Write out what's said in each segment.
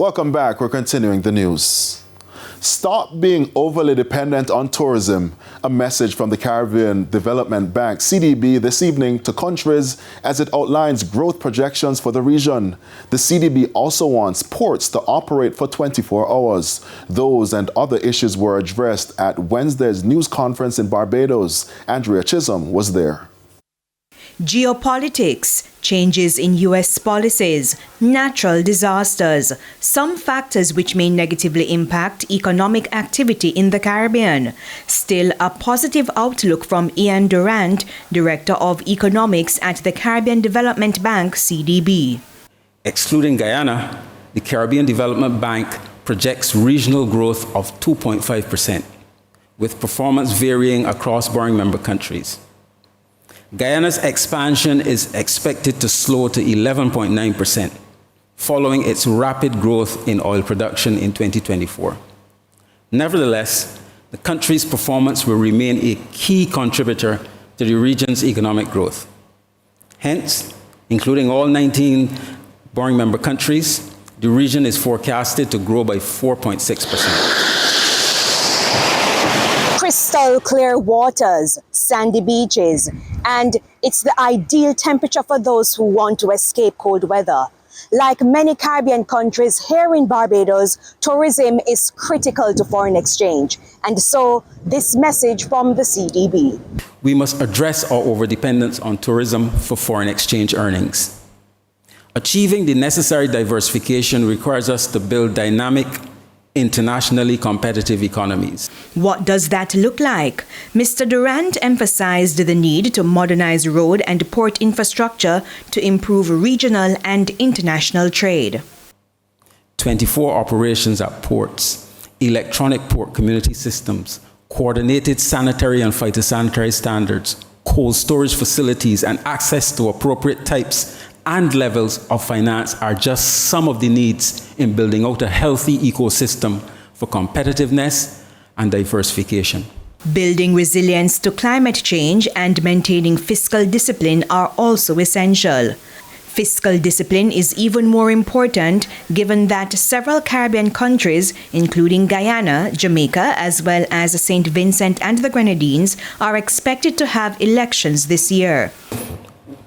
Welcome back. We're continuing the news. Stop being overly dependent on tourism. A message from the Caribbean Development Bank, CDB, this evening to countries as it outlines growth projections for the region. The CDB also wants ports to operate for 24 hours. Those and other issues were addressed at Wednesday's news conference in Barbados. Andrea Chisholm was there. Geopolitics, changes in U.S. policies, natural disasters, some factors which may negatively impact economic activity in the Caribbean. Still, a positive outlook from Ian Durant, Director of Economics at the Caribbean Development Bank, CDB. Excluding Guyana, the Caribbean Development Bank projects regional growth of 2.5%, with performance varying across borrowing member countries. Guyana's expansion is expected to slow to 11.9%, following its rapid growth in oil production in 2024. Nevertheless, the country's performance will remain a key contributor to the region's economic growth. Hence, including all 19 borrowing member countries, the region is forecasted to grow by 4.6%. Crystal clear waters, sandy beaches, and it's the ideal temperature for those who want to escape cold weather. Like many Caribbean countries, here in Barbados, tourism is critical to foreign exchange. And so, this message from the CDB. We must address our overdependence on tourism for foreign exchange earnings. Achieving the necessary diversification requires us to build dynamic, internationally competitive economies. What does that look like? Mr. Durant emphasized the need to modernize road and port infrastructure to improve regional and international trade. 24 operations at ports, electronic port community systems, coordinated sanitary and phytosanitary standards, cold storage facilities, and access to appropriate types and levels of finance are just some of the needs in building out a healthy ecosystem for competitiveness and diversification. Building resilience to climate change and maintaining fiscal discipline are also essential. Fiscal discipline is even more important given that several Caribbean countries, including Guyana, Jamaica, as well as St. Vincent and the Grenadines, are expected to have elections this year.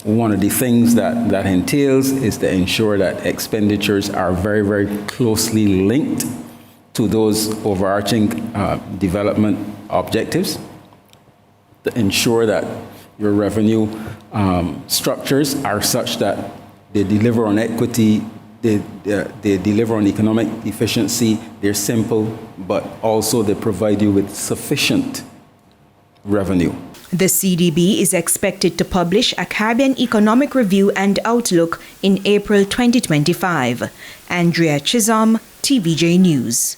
One of the things that entails is to ensure that expenditures are very, very closely linked to those overarching development objectives, to ensure that your revenue structures are such that they deliver on equity, they deliver on economic efficiency, they're simple, but also they provide you with sufficient revenue. The CDB is expected to publish a Caribbean Economic Review and Outlook in April 2025. Andrea Chisholm, TVJ News.